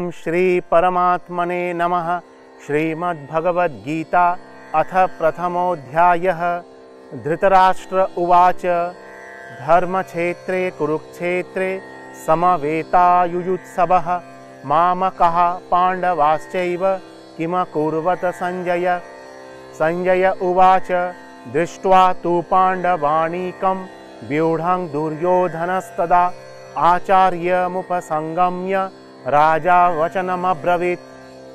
ओम श्री परमात्मने नमः। श्रीमद्भगवद्गीता अथ प्रथमोऽध्यायः। धृतराष्ट्र उवाच धर्मक्षेत्रे कुरुक्षेत्रे समवेतायुयुत्सवः मामकः पाण्डवाश्चैव किमकुर्वत संजय। संजय उवाच दृष्ट्वा तु पाण्डवानीकं व्यूढं दुर्योधनस्तदा आचार्यमुपसंगम्य राजा वचनमब्रवीत्।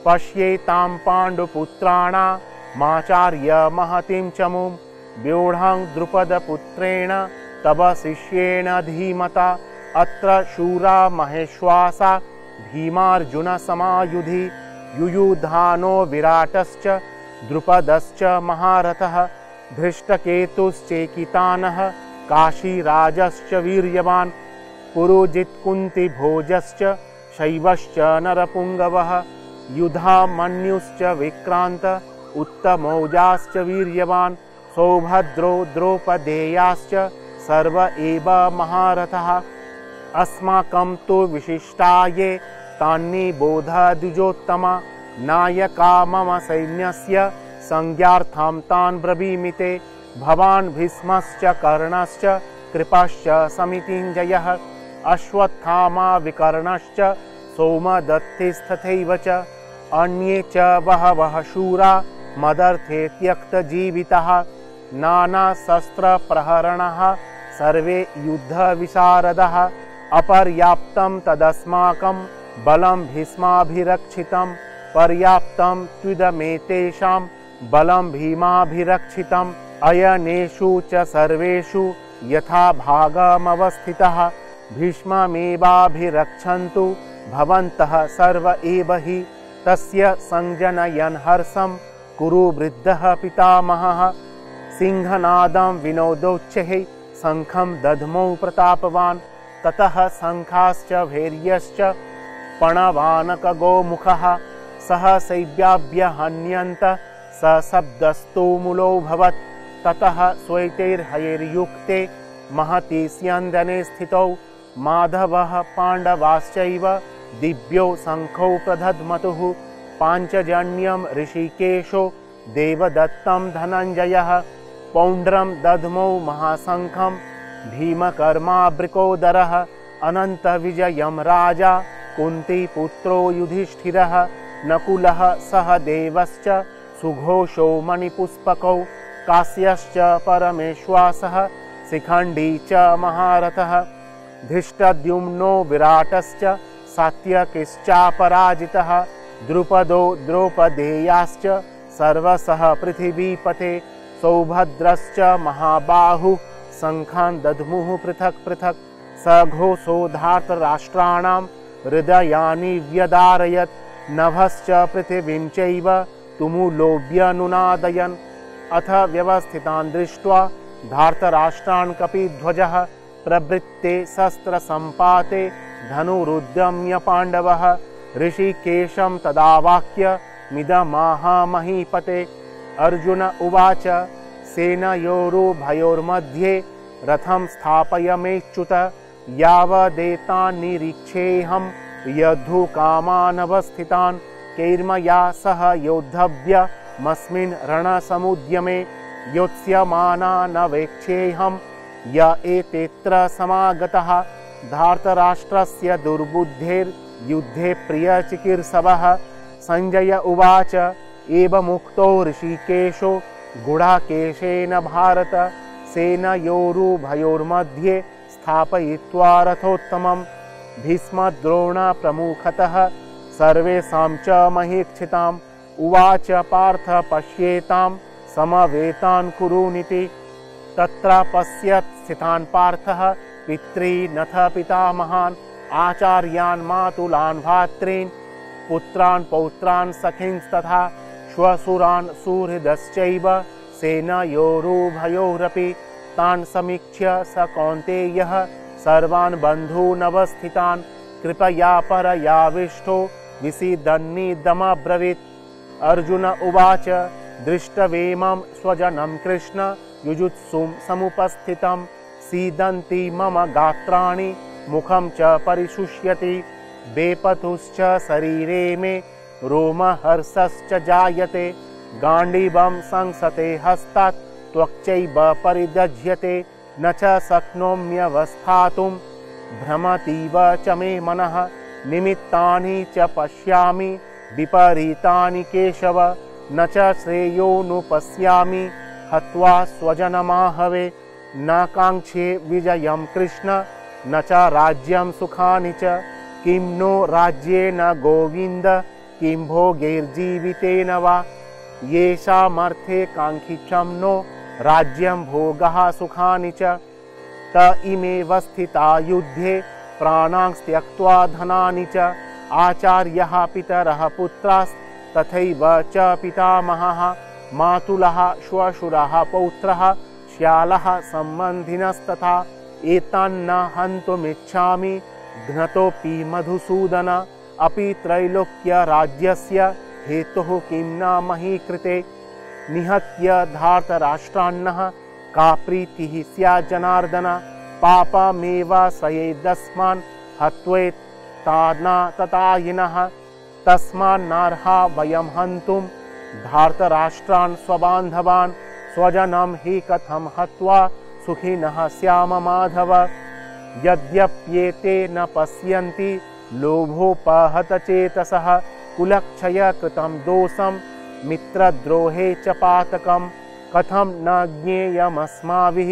पश्येतां पाण्डुपुत्राणामाचार्य महतीं चमुं व्यूढं द्रुपदपुत्रेण तव शिष्येण धीमता। अत्र शूरा महेश्वासा भीमार्जुनसमायुधि युयुधानो विराटश्च द्रुपदश्च महारथः धृष्टकेतुश्चेकितानः काशीराजश्च वीर्यवान् पुरुजित्कुन्तिभोजश्च शैवश्च नरपुङ्गवः युधामन्युश्च विक्रान्त उत्तमौजाश्च वीर्यवान् सौभद्रो द्रौपदेयाश्च सर्व एव महारथः। अस्माकं तु विशिष्टाये तान्निबोध द्विजोत्तमा नायका मम सैन्यस्य संज्ञार्थं तान् ब्रवीमि ते। भवान् भीष्मश्च कर्णश्च कृपश्च समितिञ्जयः अश्वत्थामा विकर्णश्च सोमदत्तिस्तथैव च अन्ये च बहवः शूरा मदर्थे त्यक्तजीवितः नानाशस्त्रप्रहरणः सर्वे युद्धविशारदः। अपर्याप्तं तदस्माकं बलं भीष्माभिरक्षितं पर्याप्तं त्विदमेतेषां बलं भीमाभिरक्षितम्। अयनेषु च सर्वेषु यथा भागमवस्थितः भीष्ममेवाभिरक्षन्तु भवन्तः सर्व एव हि। तस्य संजनयन् हर्षं कुरु वृद्धः पितामहः सिंहनादं विनोदोच्चैः शङ्खं दध्मौ प्रतापवान्। ततः शङ्खाश्च भैर्यश्च पणवानकगोमुखः सहसैव्याभ्यहन्यन्त सशब्दस्तुमुलोऽभवत्। ततः श्वेतैर्हयैर्युक्ते महति स्यन्दने स्थितौ माधवः पाण्डवाश्चैव दिव्यौ शङ्खौ प्रदध्मतुः। पाञ्चजन्यं ऋषिकेशो देवदत्तं धनञ्जयः पौण्ड्रं दध्मौ महाशङ्खं भीमकर्मावृकोदरः। अनन्तविजयं राजा कुन्तीपुत्रो युधिष्ठिरः नकुलः सहदेवश्च सुघोषो मणिपुष्पकौ काश्यश्च परमेश्वासः शिखण्डी च महारथः धृष्टद्युम्नो विराटश्च सात्यकिश्चापराजितः द्रुपदो द्रौपदेयाश्च सर्वशः पृथिवीपते सौभद्रश्च महाबाहुः शङ्खान् दध्मुः पृथक् पृथक्। सघोषो धार्तराष्ट्राणां हृदयानि व्यदारयत् नभश्च पृथिवीं चैव तुमुलोऽभ्यनुनादयन्। अथ व्यवस्थितान् दृष्ट्वा धार्तराष्ट्रान् कपिध्वजः प्रवृत्ते शस्त्रसम्पाते धनुरुद्यम्य पाण्डवः ऋषिकेशं तदावाक्य मिदमाह महीपते। अर्जुन उवाच सेनयोरुभयोर्मध्ये रथं स्थापयमेच्युत यावदेतान् निरीक्षेऽहं यद्धुकामानवस्थितान् कैर्मया सह योद्धव्यमस्मिन् रणसमुद्यमे योत्स्यमानानवेक्षेऽहं य एतेऽत्र समागतः। धार्तराष्ट्रस्य दुर्बुद्धेर्युद्धे प्रियचिकीर्षवः। संजय उवाच एवमुक्तो ऋषिकेशो गुडाकेशेन भारत सेनयोरुभयोर्मध्ये स्थापयित्वा रथोत्तमं भीष्मद्रोणप्रमुखतः सर्वेषां च महीक्षिताम्। उवाच पार्थ पश्येतां समवेतान् कुरूनिति। तत्र पश्यत् स्थितान् पार्थः पितॄनथ पितामहान् आचार्यान् मातुलान् भ्रातॄन् पुत्रान् पौत्रान् सखींस्तथा श्वशुरान् सुहृदश्चैव सेनयोरुभयोरपि। तान् समीक्ष्य स कौन्तेयः सर्वान् बन्धूनवस्थितान् कृपया परयाविष्टो विसीदन्निदमब्रवीत्। अर्जुन उवाच दृष्टवेमं स्वजनं कृष्ण युजुत्सुं समुपस्थितं सीदन्ति मम गात्राणि मुखं च परिशुष्यति बेपथुश्च शरीरे मे रोमहर्षश्च जायते गाण्डीवं संसते हस्तात् त्वक्चैव परिदह्यते न च शक्नोम्यवस्थातुं भ्रमतीव च मे मनः निमित्तानि च पश्यामि विपरीतानि केशव न च श्रेयोनुपश्यामि हत्वा स्वजनमाहवे न काङ्क्षे विजयं कृष्ण न च राज्यं सुखानि च किं नो राज्येन गोविन्द किं भोगैर्जीवितेन वा येषामर्थे काङ्क्षितं नो राज्यं भोगः सुखानि च त इमेव स्थिता युद्धे प्राणान् त्यक्त्वा धनानि च आचार्यः पितरः पुत्रास्तथैव च पितामहः मातुलः श्वशुरः पौत्रः श्यालः सम्बन्धिनस्तथा एतान्न हन्तुमिच्छामि घ्नतोऽपि मधुसूदन अपि त्रैलोक्यराज्यस्य हेतुः किं न मही कृते निहत्य धार्तराष्ट्रान्नः का प्रीतिः स्यात् जनार्दन पापमेवाश्रयेदस्मान् हत्वेत्ताना ततायिनः तस्मान्नार्हा वयं हन्तुं धार्तराष्ट्रान् स्वबान्धवान् स्वजनं हि कथं हत्वा सुखिनः स्याम माधव यद्यप्येते न पश्यन्ति लोभोपहतचेतसः कुलक्षय कृतं दोषं मित्रद्रोहे च पातकं कथं न ज्ञेयमस्माभिः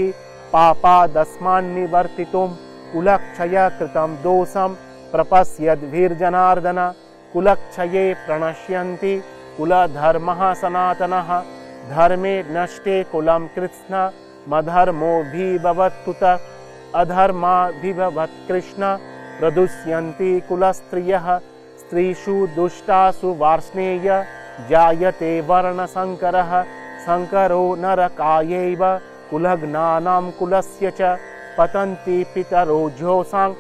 पापादस्मान्निवर्तितुं कुलक्षय कृतं दोषं प्रपश्यद्भिर्जनार्दन कुलक्षये प्रणश्यन्ति कुलधर्मः सनातनः धर्मे नष्टे कुलं कृत्स्न मधर्मोऽभिभवत्युत अधर्माभिभवत् कृष्ण प्रदुष्यन्ति कुलस्त्रियः स्त्रीषु दुष्टासु वार्ष्णेय जायते वर्णसंकरः संकरो नरकायैव कुलघ्नानां कुलस्य च पतन्ति पितरो जोषां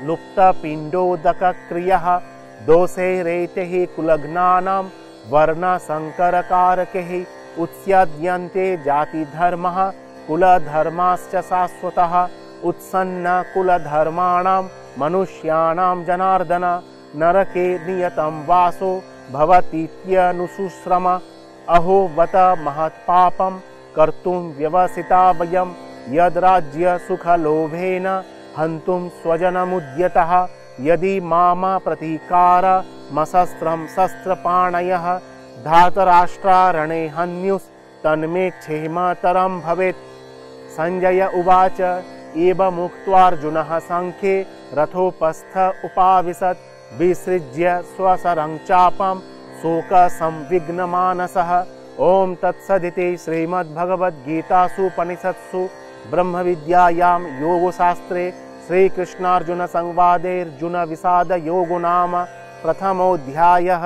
लुप्तपिण्डोदकक्रियः दोषैरेतैः कुलघ्नानां वर्णसंकरकारकैः उत्स्यद्यन्ते जातिधर्मः कुलधर्माश्च शाश्वतः उत्सन्न कुलधर्माणां मनुष्याणां जनार्दन नरके नियतं वासो भवतीत्यनुशुश्रम अहो बत महत्पापं कर्तुं व्यवसिता वयं यद्राज्य सुखलोभेन हन्तुं स्वजनमुद्यतः यदि माम प्रतीकारमशस्त्रं शस्त्रपाणयः धातराष्ट्रारणे हन्युस्तन्मे क्षेमतरं भवेत् संजय उवाच एवमुक्त्वार्जुनः संख्ये रथोपस्थ उपाविशत् विसृज्य स्वशरं चापं शोकसंविघ्नमानसः ॐ तत्सदिति श्रीमद्भगवद्गीतासूपनिषत्सु ब्रह्मविद्यायां योगशास्त्रे श्रीकृष्णार्जुनसंवादेऽर्जुनविषादयोगो नाम प्रथमोऽध्यायः।